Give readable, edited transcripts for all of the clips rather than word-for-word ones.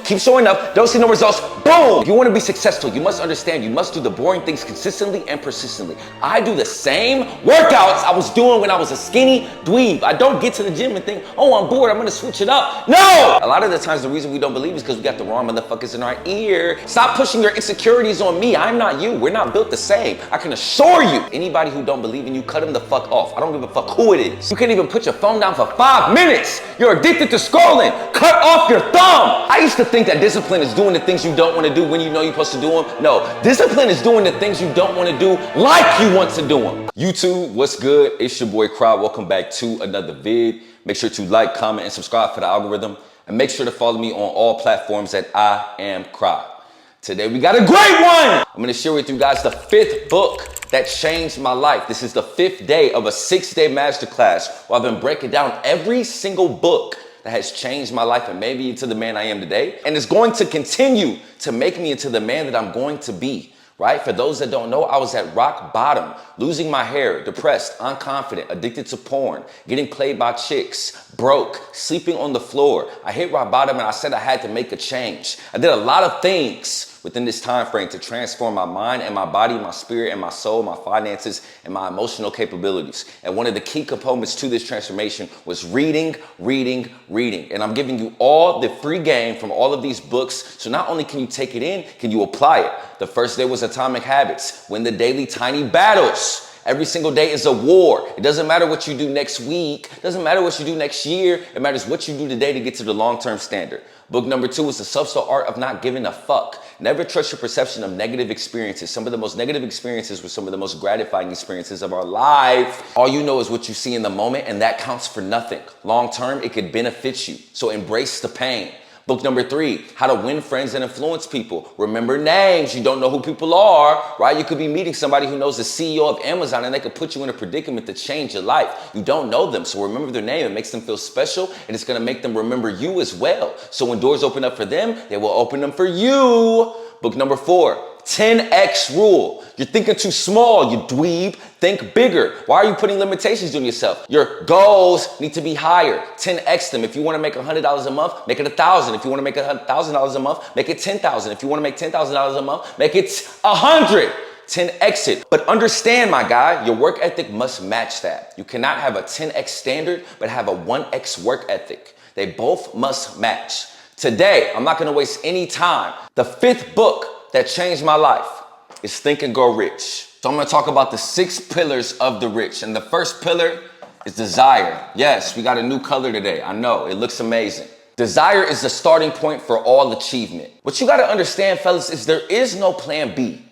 keep showing up, don't see no results, boom! If you want to be successful, you must understand you must do the boring things consistently and persistently. I do the same workouts I was doing when I was a skinny dweeb. I don't get to the gym and think, oh, I'm bored, I'm gonna switch it up. No! A lot of the times the reason we don't believe is because we got the wrong motherfuckers in our ear. Stop pushing your insecurities on me. I'm not you. We're not built the same. I can assure you, anybody who don't believe in you, cut them the fuck off. I don't give a fuck who it is. You can't even put your phone down for 5 minutes. You're addicted to scrolling. Cut off your thumb. I used to think that discipline is doing the things you don't want to do when you know you're supposed to do them. No, discipline is doing the things you don't want to do like you want to do them. YouTube, what's good? It's your boy Crowd. Welcome back to another vid. Make sure to like, comment, and subscribe for the algorithm. And make sure to follow me on all platforms at I Am Crowd. Today we got a great one. I'm gonna share with you guys the 5th book that changed my life. This is the 5th day of a 6-day masterclass where I've been breaking down every single book that has changed my life and made me into the man I am today. And it's going to continue to make me into the man that I'm going to be. Right? For those that don't know, I was at rock bottom, losing my hair, depressed, unconfident, addicted to porn, getting played by chicks, broke, sleeping on the floor. I hit rock bottom and I said I had to make a change. I did a lot of things within this time frame to transform my mind and my body, my spirit and my soul, my finances and my emotional capabilities. And one of the key components to this transformation was reading. And I'm giving you all the free game from all of these books. So not only can you take it in, can you apply it? The first day was Atomic Habits. Win the daily tiny battles. Every single day is a war. It doesn't matter what you do next week. It doesn't matter what you do next year. It matters what you do today to get to the long-term standard. Book number 2 is The Subtle Art of Not Giving a Fuck. Never trust your perception of negative experiences. Some of the most negative experiences were some of the most gratifying experiences of our life. All you know is what you see in the moment, and that counts for nothing. Long-term, it could benefit you. So embrace the pain. Book number 3, How to Win Friends and Influence People. Remember names. You don't know who people are, right? You could be meeting somebody who knows the CEO of Amazon and they could put you in a predicament to change your life. You don't know them, so remember their name. It makes them feel special and it's gonna make them remember you as well. So when doors open up for them, they will open them for you. Book number 4, 10X rule. You're thinking too small, you dweeb. Think bigger. Why are you putting limitations on yourself? Your goals need to be higher. 10X them. If you want to make $100 a month, make it 1,000. If you want to make $1,000 a month, make it 10,000. If you want to make $10,000 a month, make it 100. 10X it. But understand, my guy, your work ethic must match that. You cannot have a 10X standard, but have a 1X work ethic. They both must match. Today, I'm not going to waste any time. The 5th book that changed my life is Think and Grow Rich. So I'm going to talk about the 6 pillars of the rich. And the first pillar is desire. Yes, we got a new color today. I know, it looks amazing. Desire is the starting point for all achievement. What you got to understand, fellas, is there is no plan B.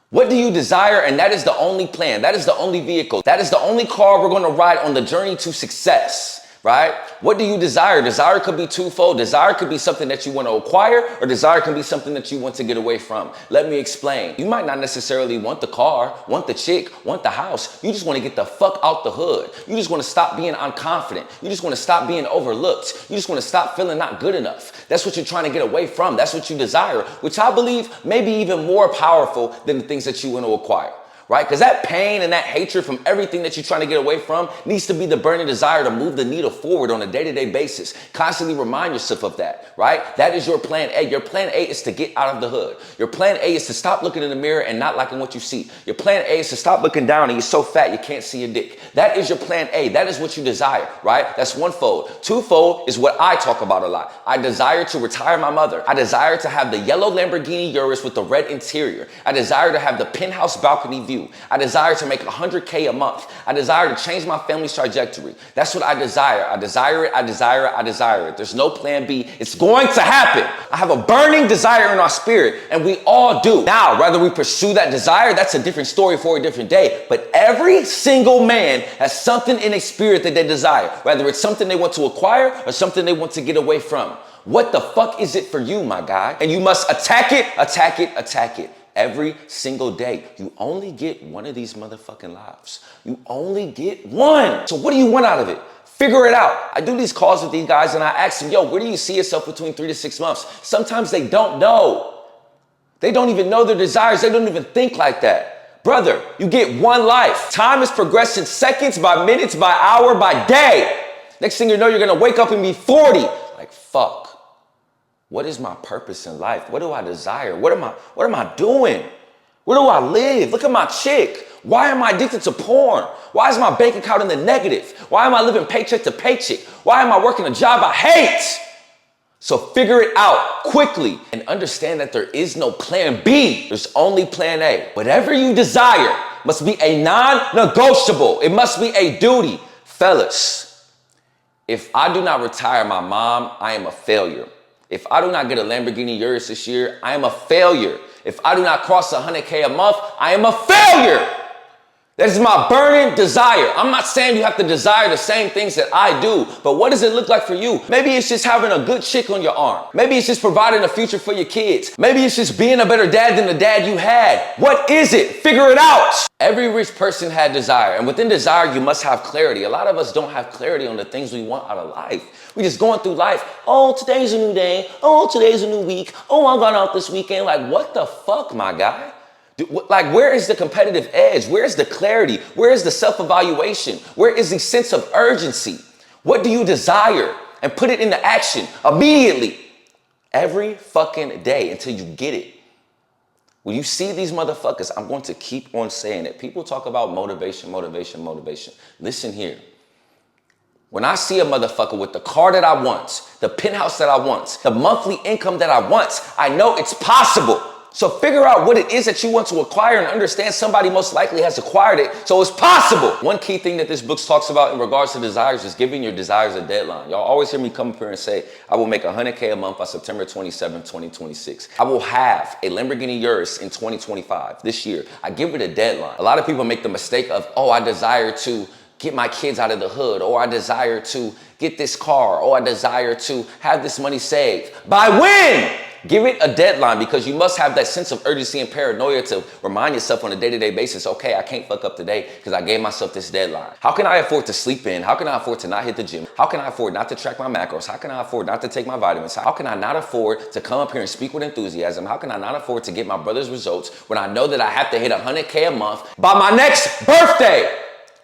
What do you desire? And that is the only plan. That is the only vehicle. That is the only car we're going to ride on the journey to success. Right? What do you desire? Desire could be twofold. Desire could be something that you want to acquire, or desire can be something that you want to get away from. Let me explain. You might not necessarily want the car, want the chick, want the house. You just want to get the fuck out the hood. You just want to stop being unconfident. You just want to stop being overlooked. You just want to stop feeling not good enough. That's what you're trying to get away from. That's what you desire, which I believe may be even more powerful than the things that you want to acquire. Right? Because that pain and that hatred from everything that you're trying to get away from needs to be the burning desire to move the needle forward on a day-to-day basis. Constantly remind yourself of that, right? That is your plan A. Your plan A is to get out of the hood. Your plan A is to stop looking in the mirror and not liking what you see. Your plan A is to stop looking down and you're so fat you can't see your dick. That is your plan A. That is what you desire, right? That's one-fold. Twofold is what I talk about a lot. I desire to retire my mother. I desire to have the yellow Lamborghini Urus with the red interior. I desire to have the penthouse balcony view. I desire to make $100K a month. I desire to change my family's trajectory. That's what I desire. I desire it. I desire it. I desire it. There's no plan B. It's going to happen. I have a burning desire in our spirit, and we all do. Now, whether we pursue that desire, that's a different story for a different day. But every single man has something in a spirit that they desire, whether it's something they want to acquire or something they want to get away from. What the fuck is it for you, my guy? And you must attack it, attack it, attack it. Every single day. You only get one of these motherfucking lives. You only get one. So what do you want out of it? Figure it out. I do these calls with these guys and I ask them, yo, where do you see yourself between 3 to 6 months? Sometimes they don't know. They don't even know their desires. They don't even think like that. Brother, you get one life. Time is progressing seconds by minutes, by hour, by day. Next thing you know, you're gonna wake up and be 40. Like, fuck. What is my purpose in life? What do I desire? What am I doing? Where do I live? Look at my chick. Why am I addicted to porn? Why is my bank account in the negative? Why am I living paycheck to paycheck? Why am I working a job I hate? So figure it out quickly and understand that there is no plan B. There's only plan A. Whatever you desire must be a non-negotiable. It must be a duty. Fellas, if I do not retire my mom, I am a failure. If I do not get a Lamborghini Urus this year, I am a failure. If I do not cross 100K a month, I am a failure. That is my burning desire. I'm not saying you have to desire the same things that I do, but what does it look like for you? Maybe it's just having a good chick on your arm. Maybe it's just providing a future for your kids. Maybe it's just being a better dad than the dad you had. What is it? Figure it out. Every rich person had desire, and within desire, you must have clarity. A lot of us don't have clarity on the things we want out of life. We're just going through life. Oh, today's a new day. Oh, today's a new week. Oh, I'm going out this weekend. Like, what the fuck, my guy? Like, where is the competitive edge? Where is the clarity? Where is the self-evaluation? Where is the sense of urgency? What do you desire? And put it into action immediately. Every fucking day until you get it. When you see these motherfuckers, I'm going to keep on saying it. People talk about motivation, motivation, motivation. Listen here. When I see a motherfucker with the car that I want, the penthouse that I want, the monthly income that I want, I know it's possible. So figure out what it is that you want to acquire and understand somebody most likely has acquired it, so it's possible. One key thing that this book talks about in regards to desires is giving your desires a deadline. Y'all always hear me come up here and say, I will make 100K a month by September 27, 2026. I will have a Lamborghini Urus in 2025, this year. I give it a deadline. A lot of people make the mistake of, oh, I desire to get my kids out of the hood, or I desire to get this car, or I desire to have this money saved. By when? Give it a deadline, because you must have that sense of urgency and paranoia to remind yourself on a day-to-day basis, okay, I can't fuck up today because I gave myself this deadline. How can I afford to sleep in? How can I afford to not hit the gym? How can I afford not to track my macros? How can I afford not to take my vitamins? How can I not afford to come up here and speak with enthusiasm? How can I not afford to get my brother's results when I know that I have to hit 100K a month by my next birthday,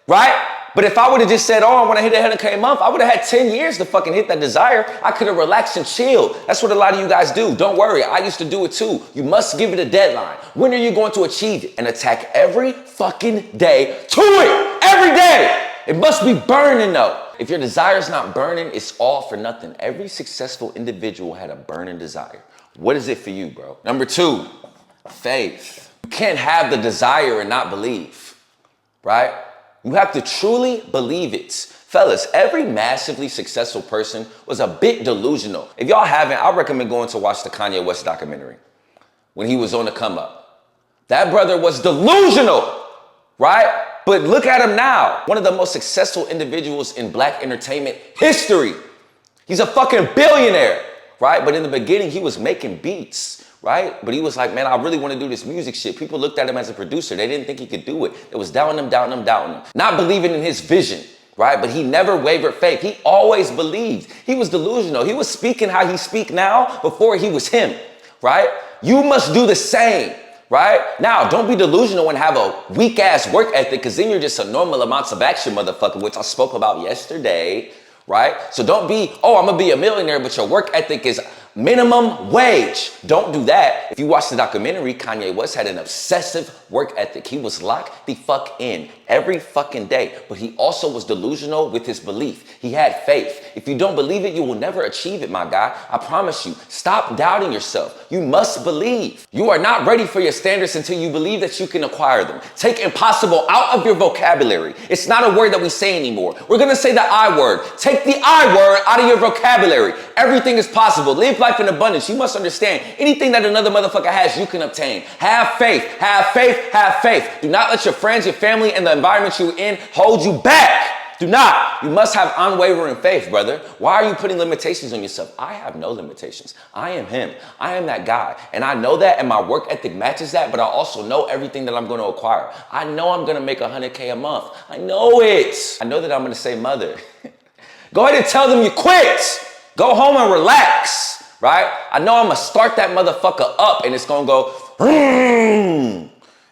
right? But if I would have just said, oh, I want to hit 100K a month, I would have had 10 years to fucking hit that desire. I could have relaxed and chilled. That's what a lot of you guys do. Don't worry. I used to do it too. You must give it a deadline. When are you going to achieve it? And attack every fucking day to it. Every day. It must be burning though. If your desire is not burning, it's all for nothing. Every successful individual had a burning desire. What is it for you, bro? Number 2, faith. You can't have the desire and not believe, right? You have to truly believe it. Fellas, every massively successful person was a bit delusional. If y'all haven't, I recommend going to watch the Kanye West documentary when he was on the come up. That brother was delusional, right? But look at him now. One of the most successful individuals in black entertainment history. He's a fucking billionaire, right? But in the beginning, he was making beats. Right? But he was like, man, I really want to do this music shit. People looked at him as a producer. They didn't think he could do it. It was doubting him, doubting him, doubting him. Not believing in his vision, right? But he never wavered faith. He always believed. He was delusional. He was speaking how he speak now before he was him, right? You must do the same, right? Now, don't be delusional and have a weak ass work ethic, because then you're just a normal amounts of action motherfucker, which I spoke about yesterday, right? So don't be, oh, I'm going to be a millionaire, but your work ethic is minimum wage. Don't do that. If you watch the documentary, Kanye West had an obsessive work ethic. He was locked the fuck in every fucking day, but he also was delusional with his belief. He had faith. If you don't believe it, you will never achieve it, my guy. I promise you. Stop doubting yourself. You must believe. You are not ready for your standards until you believe that you can acquire them. Take impossible out of your vocabulary. It's not a word that we say anymore. We're going to say the I word. Take the I word out of your vocabulary. Everything is possible. Live life in abundance. You must understand, anything that another motherfucker has, you can obtain. Have faith, have faith, have faith. Do not let your friends, your family, and the environment you're in hold you back. Do not. You must have unwavering faith, brother. Why are you putting limitations on yourself? I have no limitations. I am him. I am that guy. And I know that, and my work ethic matches that, but I also know everything that I'm going to acquire. I know I'm going to make 100K a month. I know it. I know that I'm going to say mother. Go ahead and tell them you quit. Go home and relax. Right? I know I'm going to start that motherfucker up and it's going to go,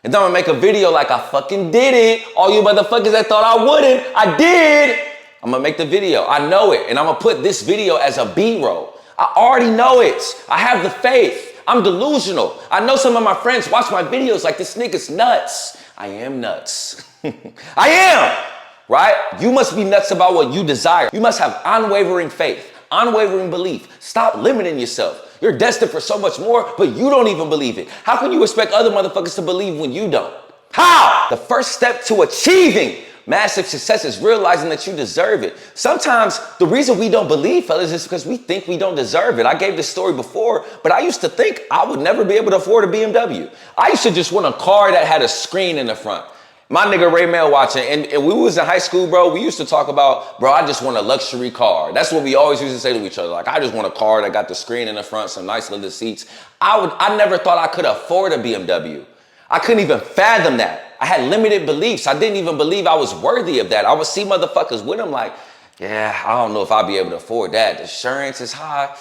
and then I'm going to make a video like I fucking did it. All you motherfuckers that thought I wouldn't, I did. I'm going to make the video. I know it. And I'm going to put this video as a B-roll. I already know it. I have the faith. I'm delusional. I know some of my friends watch my videos like, this nigga's nuts. I am nuts. I am, right? You must be nuts about what you desire. You must have unwavering faith, unwavering belief. Stop limiting yourself. You're destined for so much more, but you don't even believe it. How can you expect other motherfuckers to believe when you don't? How? The first step to achieving massive success is realizing that you deserve it. Sometimes the reason we don't believe, fellas, is because we think we don't deserve it. I gave this story before, but I used to think I would never be able to afford a BMW. I used to just want a car that had a screen in the front. My nigga Ray Mail watching, and we was in high school, bro, we used to talk about, bro, I just want a luxury car. That's what we always used to say to each other. Like, I just want a car that got the screen in the front, some nice leather seats. I never thought I could afford a BMW. I couldn't even fathom that. I had limited beliefs. I didn't even believe I was worthy of that. I would see motherfuckers with them like, yeah, I don't know if I'll be able to afford that. The insurance is high.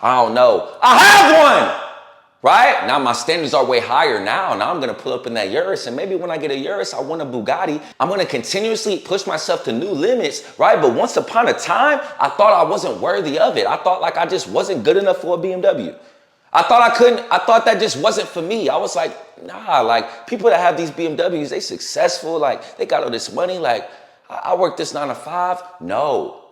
I don't know. I have one, right? Now my standards are way higher now. Now I'm going to pull up in that Urus, and maybe when I get a Urus, I want a Bugatti. I'm going to continuously push myself to new limits, right? But once upon a time, I thought I wasn't worthy of it. I thought like I just wasn't good enough for a BMW. I thought that just wasn't for me. I was like, nah, like people that have these BMWs, they successful, like they got all this money, like I work this 9 to 5. No.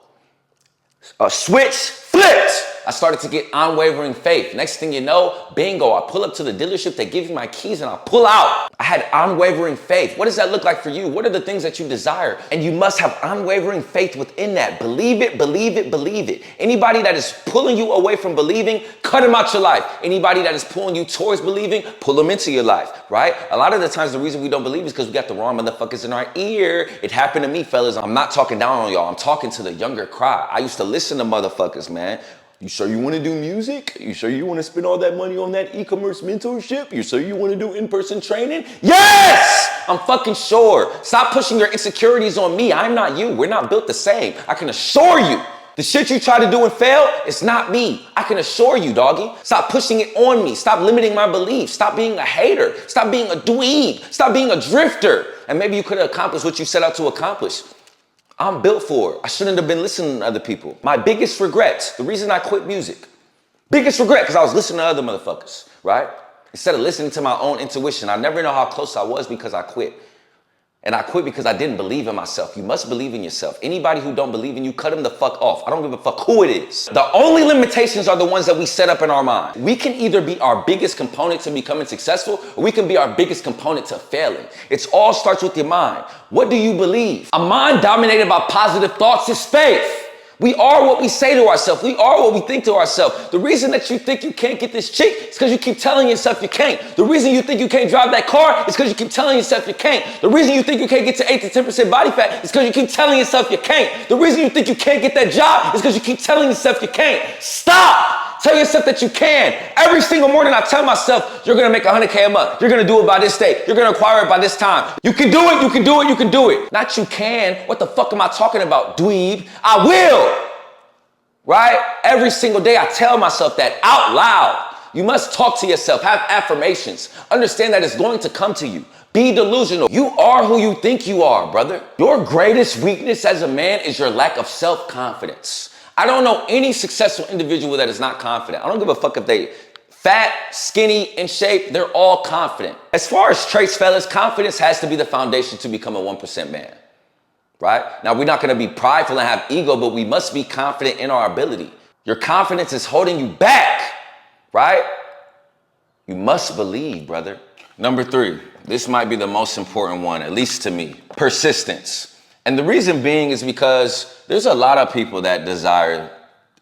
A switch flipped. I started to get unwavering faith. Next thing you know, bingo, I pull up to the dealership, they give me my keys and I pull out. I had unwavering faith. What does that look like for you? What are the things that you desire? And you must have unwavering faith within that. Believe it, believe it, believe it. Anybody that is pulling you away from believing, cut them out your life. Anybody that is pulling you towards believing, pull them into your life, right? A lot of the times the reason we don't believe is because we got the wrong motherfuckers in our ear. It happened to me, fellas. I'm not talking down on y'all. I'm talking to the younger crowd. I used to listen to motherfuckers, man. You sure you want to do music? You sure you want to spend all that money on that e-commerce mentorship? You sure you want to do in-person training? Yes! I'm fucking sure. Stop pushing your insecurities on me. I'm not you. We're not built the same. I can assure you. The shit you try to do and fail, it's not me. I can assure you, doggy. Stop pushing it on me. Stop limiting my beliefs. Stop being a hater. Stop being a dweeb. Stop being a drifter. And maybe you could have accomplished what you set out to accomplish. I'm built for it. I shouldn't have been listening to other people. My biggest regret, the reason I quit music, biggest regret, because I was listening to other motherfuckers, right? Instead of listening to my own intuition. I never know how close I was because I quit. And I quit because I didn't believe in myself. You must believe in yourself. Anybody who don't believe in you, cut them the fuck off. I don't give a fuck who it is. The only limitations are the ones that we set up in our mind. We can either be our biggest component to becoming successful, or we can be our biggest component to failing. It all starts with your mind. What do you believe? A mind dominated by positive thoughts is faith. We are what we say to ourselves. We are what we think to ourselves. The reason that you think you can't get this chick is because you keep telling yourself you can't. The reason you think you can't drive that car is because you keep telling yourself you can't. The reason you think you can't get to 8 to 10% body fat is because you keep telling yourself you can't. The reason you think you can't get that job is because you keep telling yourself you can't. Stop! Tell yourself that you can. Every single morning I tell myself, you're going to make 100K a month. You're going to do it by this date. You're going to acquire it by this time. You can do it. You can do it. You can do it. Not you can. What the fuck am I talking about, dweeb? I will. Right? Every single day I tell myself that out loud. You must talk to yourself. Have affirmations. Understand that it's going to come to you. Be delusional. You are who you think you are, brother. Your greatest weakness as a man is your lack of self-confidence. I don't know any successful individual that is not confident. I don't give a fuck if they fat, skinny, in shape. They're all confident. As far as traits, fellas, confidence has to be the foundation to become a 1% man. Right? Now, we're not going to be prideful and have ego, but we must be confident in our ability. Your confidence is holding you back, right? You must believe, brother. Number 3, this might be the most important one, at least to me, persistence. And the reason being is because there's a lot of people that desire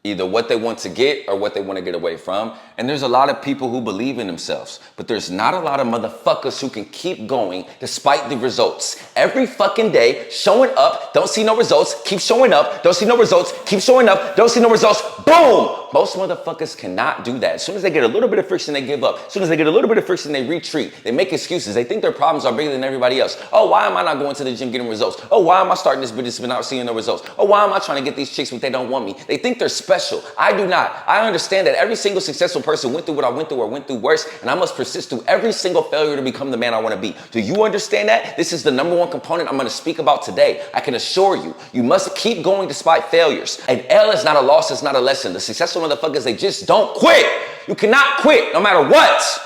either what they want to get or what they want to get away from. And there's a lot of people who believe in themselves, but there's not a lot of motherfuckers who can keep going despite the results. Every fucking day, showing up, don't see no results, keep showing up, don't see no results, keep showing up, don't see no results, boom! Most motherfuckers cannot do that. As soon as they get a little bit of friction, they give up. As soon as they get a little bit of friction, they retreat. They make excuses. They think their problems are bigger than everybody else. Oh, why am I not going to the gym getting results? Oh, why am I starting this business but not seeing no results? Oh, why am I trying to get these chicks but they don't want me? They think they're special. I do not. I understand that every single successful person went through what I went through or went through worse, and I must persist through every single failure to become the man I want to be. Do you understand that? This is the number one component I'm going to speak about today. I can assure you, you must keep going despite failures. An L is not a loss, it's not a lesson. The successful motherfuckers, they just don't quit. You cannot quit no matter what.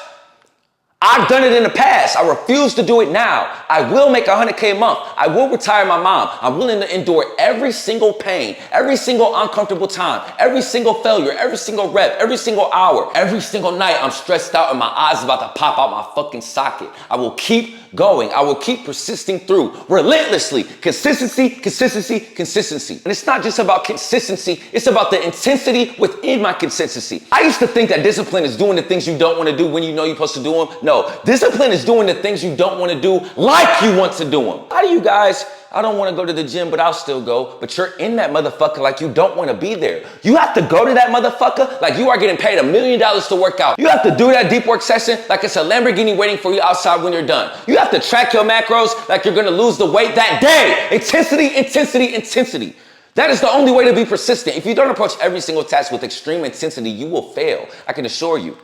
I've done it in the past. I refuse to do it now. I will make $100K a month. I will retire my mom. I'm willing to endure every single pain, every single uncomfortable time, every single failure, every single rep, every single hour, every single night I'm stressed out and my eyes about to pop out my fucking socket. I will keep going. I will keep persisting through relentlessly. Consistency, consistency, consistency. And it's not just about consistency. It's about the intensity within my consistency. I used to think that discipline is doing the things you don't want to do when you know you're supposed to do them. No, discipline is doing the things you don't want to do like you want to do them. How do you guys, I don't want to go to the gym, but I'll still go. But you're in that motherfucker like you don't want to be there. You have to go to that motherfucker like you are getting paid $1 million to work out. You have to do that deep work session like it's a Lamborghini waiting for you outside when you're done. You have to track your macros like you're going to lose the weight that day. Intensity, intensity, intensity. That is the only way to be persistent. If you don't approach every single task with extreme intensity, you will fail. I can assure you.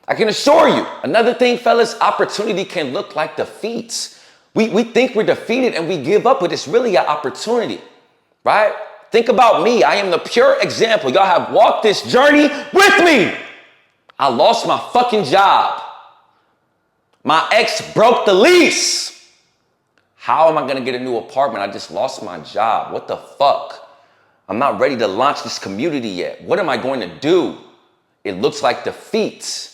I can assure you. Another thing, fellas, opportunity can look like defeats. We think we're defeated and we give up, but it's really an opportunity, right? Think about me. I am the pure example. Y'all have walked this journey with me. I lost my fucking job. My ex broke the lease. How am I going to get a new apartment? I just lost my job. What the fuck? I'm not ready to launch this community yet. What am I going to do? It looks like defeats.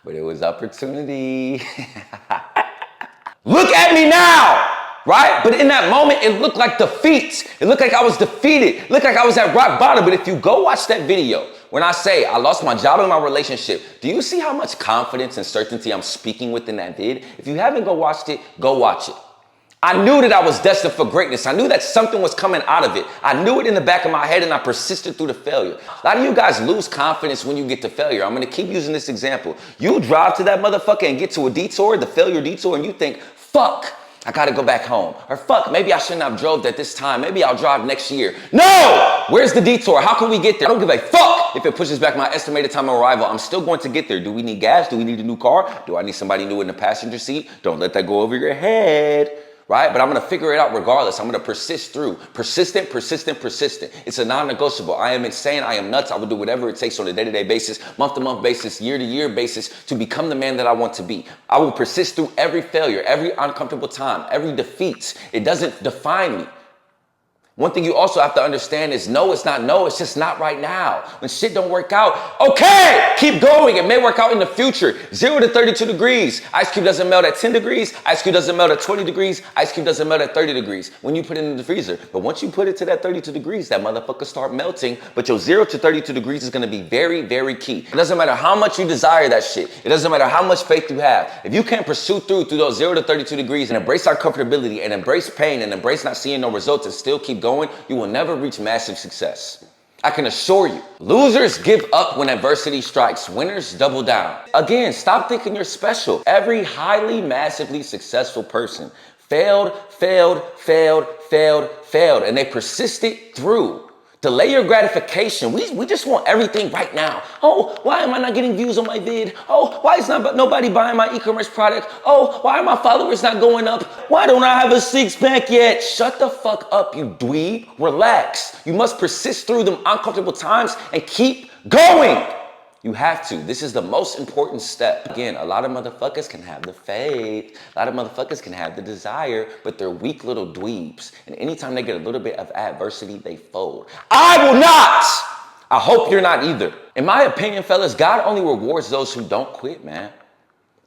But it was opportunity. Look at me now, right? But in that moment, it looked like defeat. It looked like I was defeated. It looked like I was at rock bottom. But if you go watch that video, when I say I lost my job and my relationship, do you see how much confidence and certainty I'm speaking with in that vid? If you haven't go watched it, go watch it. I knew that I was destined for greatness. I knew that something was coming out of it. I knew it in the back of my head and I persisted through the failure. A lot of you guys lose confidence when you get to failure. I'm going to keep using this example. You drive to that motherfucker and get to a detour, the failure detour, and you think, fuck, I got to go back home. Or fuck, maybe I shouldn't have drove at this time. Maybe I'll drive next year. No! Where's the detour? How can we get there? I don't give a fuck if it pushes back my estimated time of arrival. I'm still going to get there. Do we need gas? Do we need a new car? Do I need somebody new in the passenger seat? Don't let that go over your head. Right? But I'm going to figure it out regardless. I'm going to persist through. Persistent, persistent, persistent. It's a non-negotiable. I am insane. I am nuts. I will do whatever it takes on a day-to-day basis, month-to-month basis, year-to-year basis to become the man that I want to be. I will persist through every failure, every uncomfortable time, every defeat. It doesn't define me. One thing you also have to understand is no, it's not no, it's just not right now. When shit don't work out, okay, keep going. It may work out in the future. 0 to 32 degrees. Ice cube doesn't melt at 10 degrees. Ice cube doesn't melt at 20 degrees. Ice cube doesn't melt at 30 degrees when you put it in the freezer. But once you put it to that 32 degrees, that motherfucker start melting. But your 0 to 32 degrees is going to be very, very key. It doesn't matter how much you desire that shit. It doesn't matter how much faith you have. If you can't pursue through those 0 to 32 degrees and embrace uncomfortability and embrace pain and embrace not seeing no results and still keep going, you will never reach massive success. I can assure you, losers give up when adversity strikes. Winners double down. Again, stop thinking you're special. Every highly, massively successful person failed, and they persisted through. Delay your gratification. We just want everything right now. Oh, why am I not getting views on my vid? Oh, why is nobody buying my e-commerce product? Oh, why are my followers not going up? Why don't I have a six-pack yet? Shut the fuck up, you dweeb. Relax. You must persist through them uncomfortable times and keep going. You have to. This is the most important step. Again, a lot of motherfuckers can have the faith. A lot of motherfuckers can have the desire, but they're weak little dweebs. And anytime they get a little bit of adversity, they fold. I will not. I hope you're not either. In my opinion, fellas, God only rewards those who don't quit, man.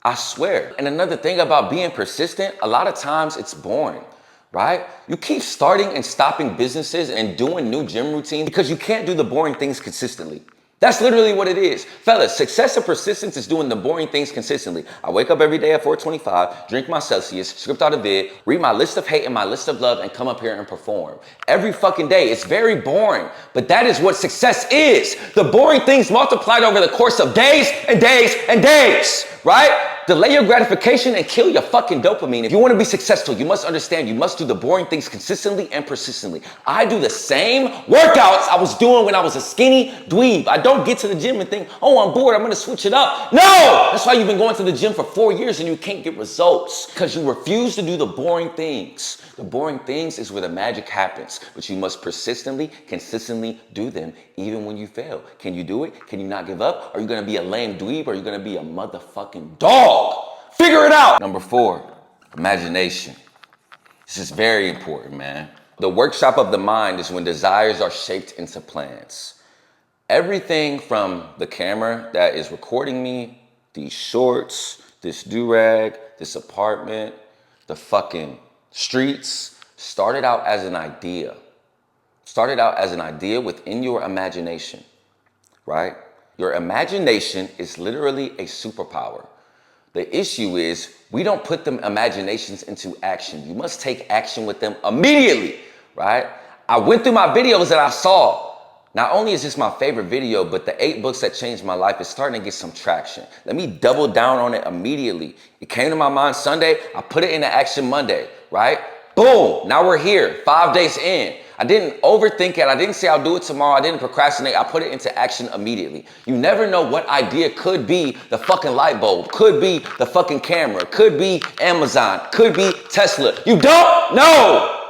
I swear. And another thing about being persistent, a lot of times it's boring. Right? You keep starting and stopping businesses and doing new gym routines because you can't do the boring things consistently. That's literally what it is. Fellas, success and persistence is doing the boring things consistently. I wake up every day at 4:25, drink my Celsius, script out a vid, read my list of hate and my list of love, and come up here and perform. Every fucking day. It's very boring, but that is what success is. The boring things multiplied over the course of days and days and days, right? Delay your gratification and kill your fucking dopamine. If you want to be successful, you must understand you must do the boring things consistently and persistently. I do the same workouts I was doing when I was a skinny dweeb. I don't get to the gym and think, oh, I'm bored, I'm going to switch it up. No! That's why you've been going to the gym for 4 years and you can't get results, because you refuse to do the boring things. The boring things is where the magic happens, but you must persistently, consistently do them even when you fail. Can you do it? Can you not give up? Are you going to be a lame dweeb or are you going to be a motherfucking dog? Figure it out. Number 4, imagination. This is very important, man. The workshop of the mind is when desires are shaped into plans. Everything from the camera that is recording me, these shorts, this do-rag, this apartment, the fucking streets, started out as an idea. Started out as an idea within your imagination, right? Your imagination is literally a superpower. The issue is we don't put them imaginations into action. You must take action with them immediately, right? I went through my videos and I saw, not only is this my favorite video, but the 8 books that changed my life is starting to get some traction. Let me double down on it immediately. It came to my mind Sunday, I put it into action Monday, right? Boom, now we're here, 5 days in. I didn't overthink it. I didn't say I'll do it tomorrow. I didn't procrastinate. I put it into action immediately. You never know what idea could be the fucking light bulb, could be the fucking camera, could be Amazon, could be Tesla. You don't know.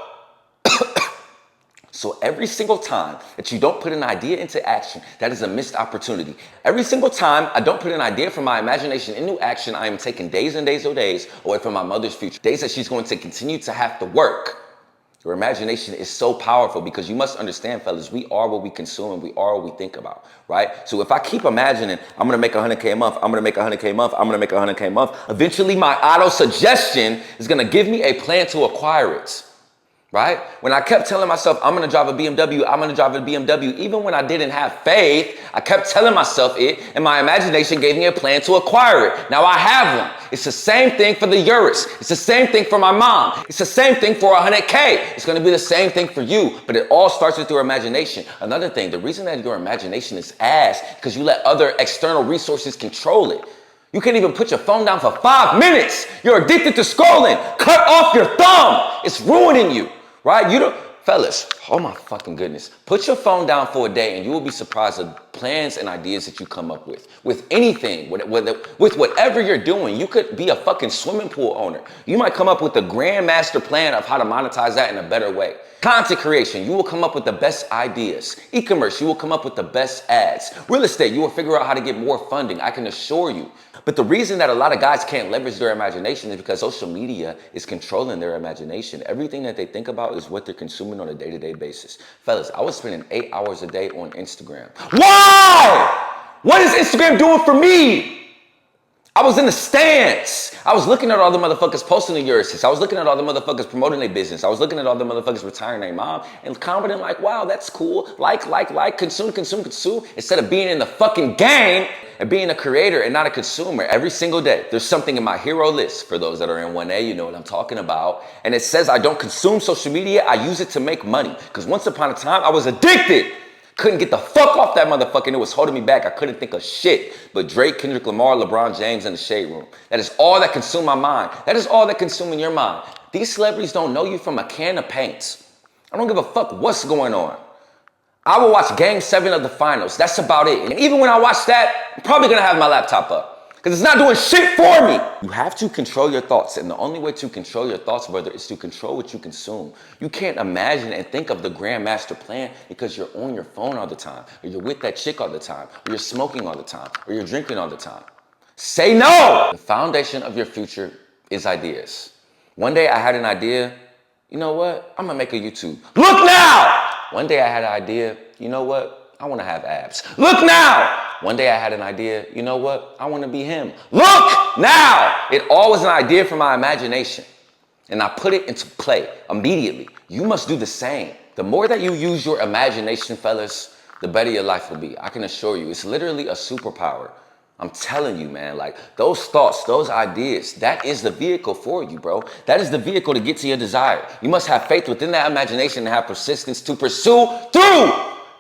So every single time that you don't put an idea into action, that is a missed opportunity. Every single time I don't put an idea from my imagination into action, I am taking days and days or days away from my mother's future. Days that she's going to continue to have to work. Your imagination is so powerful because you must understand, fellas, we are what we consume and we are what we think about, right? So if I keep imagining, I'm going to make 100K a month, I'm going to make 100K a month, I'm going to make 100K a month, eventually my auto-suggestion is going to give me a plan to acquire it. Right? When I kept telling myself, I'm going to drive a BMW, I'm going to drive a BMW, even when I didn't have faith, I kept telling myself it, and my imagination gave me a plan to acquire it. Now I have one. It's the same thing for the Urus. It's the same thing for my mom. It's the same thing for 100K. It's going to be the same thing for you, but it all starts with your imagination. Another thing, the reason that your imagination is ass, because you let other external resources control it. You can't even put your phone down for 5 minutes. You're addicted to scrolling. Cut off your thumb. It's ruining you. Right? You don't, fellas, oh my fucking goodness. Put your phone down for a day and you will be surprised at plans and ideas that you come up with. With anything, with whatever you're doing. You could be a fucking swimming pool owner. You might come up with a grand master plan of how to monetize that in a better way. Content creation, you will come up with the best ideas. E-commerce, you will come up with the best ads. Real estate, you will figure out how to get more funding, I can assure you. But the reason that a lot of guys can't leverage their imagination is because social media is controlling their imagination. Everything that they think about is what they're consuming on a day-to-day basis. Fellas, I was spending 8 hours a day on Instagram. Why? What is Instagram doing for me? I was in the stands. I was looking at all the motherfuckers posting the Urus. I was looking at all the motherfuckers promoting their business. I was looking at all the motherfuckers retiring their mom and commenting like, wow, that's cool. Like, consume. Instead of being in the fucking game and being a creator and not a consumer every single day. There's something in my hero list. For those that are in 1A, you know what I'm talking about. And it says I don't consume social media. I use it to make money. Because once upon a time, I was addicted. Couldn't get the fuck off that motherfucker, and it was holding me back. I couldn't think of shit but Drake, Kendrick Lamar, LeBron James, and the Shade Room. That is all that consumed my mind. That is all that consumed in your mind. These celebrities don't know you from a can of paint. I don't give a fuck what's going on. I will watch Game 7 of the finals. That's about it. And even when I watch that, I'm probably gonna have my laptop up. Because it's not doing shit for me. You have to control your thoughts. And the only way to control your thoughts, brother, is to control what you consume. You can't imagine and think of the grand master plan because you're on your phone all the time, or you're with that chick all the time, or you're smoking all the time, or you're drinking all the time. Say no! The foundation of your future is ideas. One day I had an idea, you know what? I'm gonna make a YouTube. Look now! One day I had an idea, you know what? I wanna have abs. Look now! One day I had an idea, you know what? I want to be him. Look now! It all was an idea from my imagination. And I put it into play immediately. You must do the same. The more that you use your imagination, fellas, the better your life will be. I can assure you, it's literally a superpower. I'm telling you, man, like those thoughts, those ideas, that is the vehicle for you, bro. That is the vehicle to get to your desire. You must have faith within that imagination and have persistence to pursue through.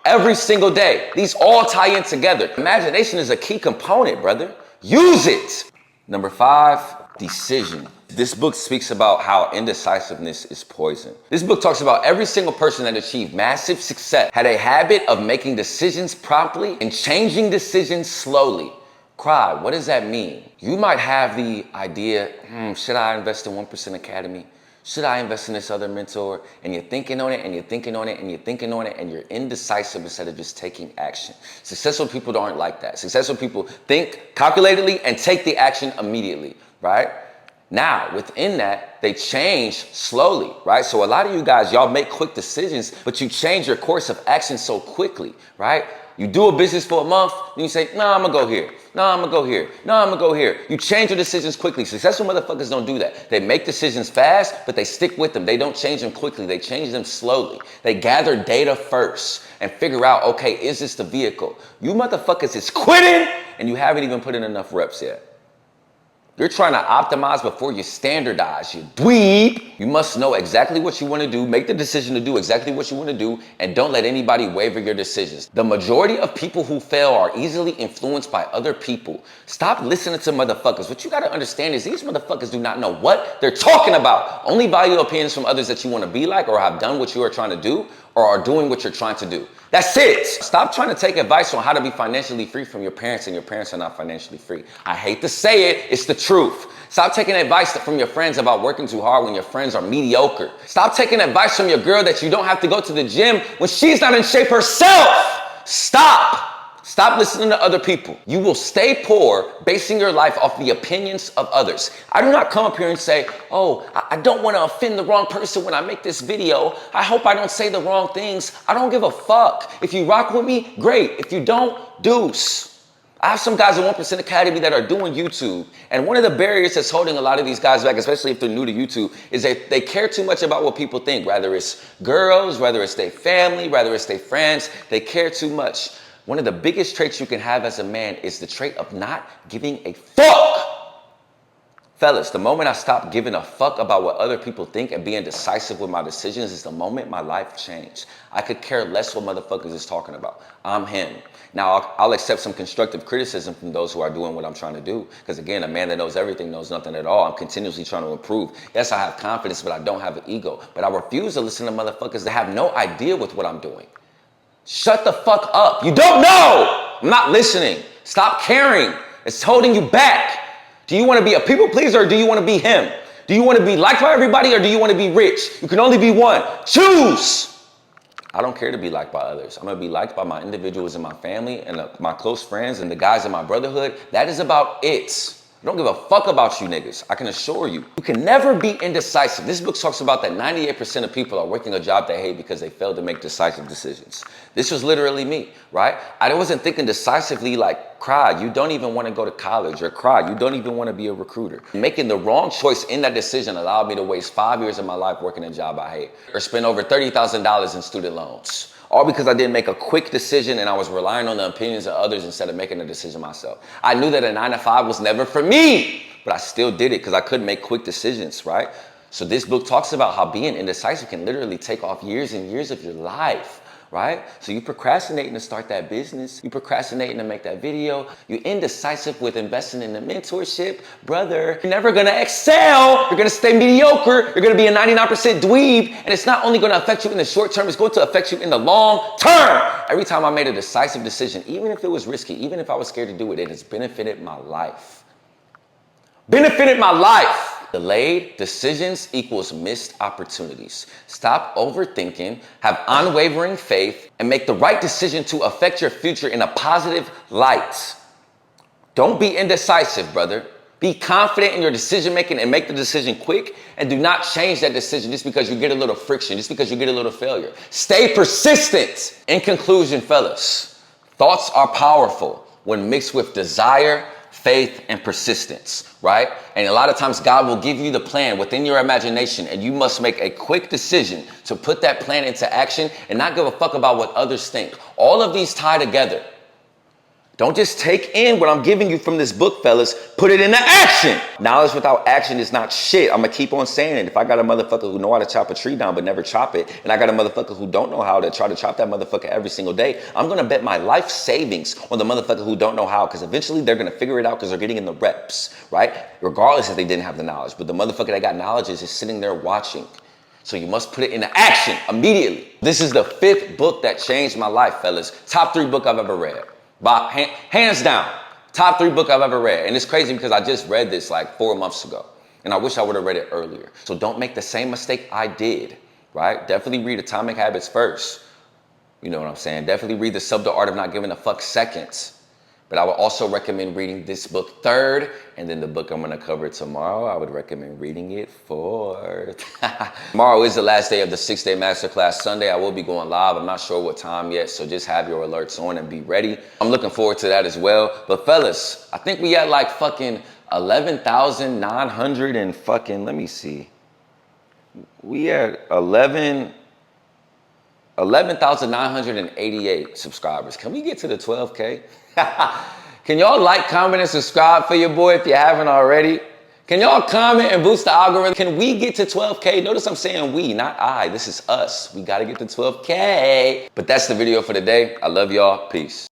Every single day. These all tie in together. Imagination is a key component, brother. Use it. Number 5, decision. This book speaks about how indecisiveness is poison. This book talks about every single person that achieved massive success had a habit of making decisions promptly and changing decisions slowly. Cry, what does that mean? You might have the idea, should I invest in 1% Academy? Should I invest in this other mentor? And you're thinking on it, and you're thinking on it, and you're thinking on it, and you're indecisive instead of just taking action. Successful people aren't like that. Successful people think calculatedly and take the action immediately, right? Now, within that, they change slowly, right? So a lot of you guys, y'all make quick decisions, but you change your course of action so quickly, right? You do a business for a month, then you say, I'm gonna go here. I'm gonna go here. I'm gonna go here. You change your decisions quickly. Successful motherfuckers don't do that. They make decisions fast, but they stick with them. They don't change them quickly. They change them slowly. They gather data first and figure out, okay, is this the vehicle? You motherfuckers is quitting and you haven't even put in enough reps yet. You're trying to optimize before you standardize, you dweeb. You must know exactly what you want to do, make the decision to do exactly what you want to do, and don't let anybody waver your decisions. The majority of people who fail are easily influenced by other people. Stop listening to motherfuckers. What you got to understand is these motherfuckers do not know what they're talking about. Only value opinions from others that you want to be like or have done what you are trying to do or are doing what you're trying to do. That's it. Stop trying to take advice on how to be financially free from your parents and your parents are not financially free. I hate to say it, it's the truth. Stop taking advice from your friends about working too hard when your friends are mediocre. Stop taking advice from your girl that you don't have to go to the gym when she's not in shape herself. Stop. Stop listening to other people. You will stay poor basing your life off the opinions of others. I do not come up here and say, I don't want to offend the wrong person when I make this video. I hope I don't say the wrong things. I don't give a fuck. If you rock with me, great. If you don't, deuce. I have some guys at 1% Academy that are doing YouTube. And one of the barriers that's holding a lot of these guys back, especially if they're new to YouTube, is that they care too much about what people think. Whether it's girls, whether it's their family, whether it's their friends, they care too much. One of the biggest traits you can have as a man is the trait of not giving a fuck. Fellas, the moment I stopped giving a fuck about what other people think and being decisive with my decisions is the moment my life changed. I could care less what motherfuckers is talking about. I'm him. Now, I'll accept some constructive criticism from those who are doing what I'm trying to do. Because again, a man that knows everything knows nothing at all. I'm continuously trying to improve. Yes, I have confidence, but I don't have an ego. But I refuse to listen to motherfuckers that have no idea with what I'm doing. Shut the fuck up. You don't know. I'm not listening. Stop caring. It's holding you back. Do you want to be a people pleaser or do you want to be him? Do you want to be liked by everybody or do you want to be rich? You can only be one. Choose. I don't care to be liked by others. I'm going to be liked by my individuals in my family and my close friends and the guys in my brotherhood. That is about it. I don't give a fuck about you niggas. I can assure you. You can never be indecisive. This book talks about that 98% of people are working a job they hate because they failed to make decisive decisions. This was literally me, right? I wasn't thinking decisively like, cry, you don't even want to go to college, or cry, you don't even want to be a recruiter. Making the wrong choice in that decision allowed me to waste 5 years of my life working a job I hate, or spend over $30,000 in student loans. All because I didn't make a quick decision and I was relying on the opinions of others instead of making a decision myself. I knew that a 9-to-5 was never for me, but I still did it because I couldn't make quick decisions, right? So this book talks about how being indecisive can literally take off years and years of your life, right? So you procrastinating to start that business, you procrastinating to make that video, you indecisive with investing in the mentorship, brother, you're never gonna excel, you're gonna stay mediocre, you're gonna be a 99% dweeb, and it's not only gonna affect you in the short term, it's going to affect you in the long term. Every time I made a decisive decision, even if it was risky, even if I was scared to do it, it has benefited my life. Benefited my life. Delayed decisions equals missed opportunities. Stop overthinking, have unwavering faith, and make the right decision to affect your future in a positive light. Don't be indecisive, brother. Be confident in your decision making and make the decision quick, and do not change that decision just because you get a little friction, just because you get a little failure. Stay persistent. In conclusion, fellas, thoughts are powerful when mixed with desire, faith, and persistence, right? And a lot of times God will give you the plan within your imagination, and you must make a quick decision to put that plan into action and not give a fuck about what others think. All of these tie together. Don't just take in what I'm giving you from this book, fellas. Put it into action. Knowledge without action is not shit. I'm gonna keep on saying it. If I got a motherfucker who know how to chop a tree down but never chop it, and I got a motherfucker who don't know how to try to chop that motherfucker every single day, I'm gonna bet my life savings on the motherfucker who don't know how, because eventually they're gonna figure it out because they're getting in the reps, right? Regardless if they didn't have the knowledge. But the motherfucker that got knowledge is just sitting there watching. So you must put it into action immediately. This is the 5th book that changed my life, fellas. Top 3 book I've ever read. By hands down, top 3 book I've ever read. And it's crazy because I just read this like 4 months ago. And I wish I would have read it earlier. So don't make the same mistake I did, right? Definitely read Atomic Habits first. You know what I'm saying? Definitely read The Subtle Art of Not Giving a Fuck seconds. But I would also recommend reading this book third, and then the book I'm gonna cover tomorrow, I would recommend reading it fourth. Tomorrow is the last day of the 6-day masterclass. Sunday, I will be going live. I'm not sure what time yet, so just have your alerts on and be ready. I'm looking forward to that as well. But fellas, I think we at like fucking 11,900 and fucking, let me see. We at 11,988 subscribers. Can we get to the 12K? Can y'all like, comment, and subscribe for your boy if you haven't already? Can y'all comment and boost the algorithm? Can we get to 12K? Notice I'm saying we, not I. This is us. We got to get to 12K. But that's the video for today. I love y'all. Peace.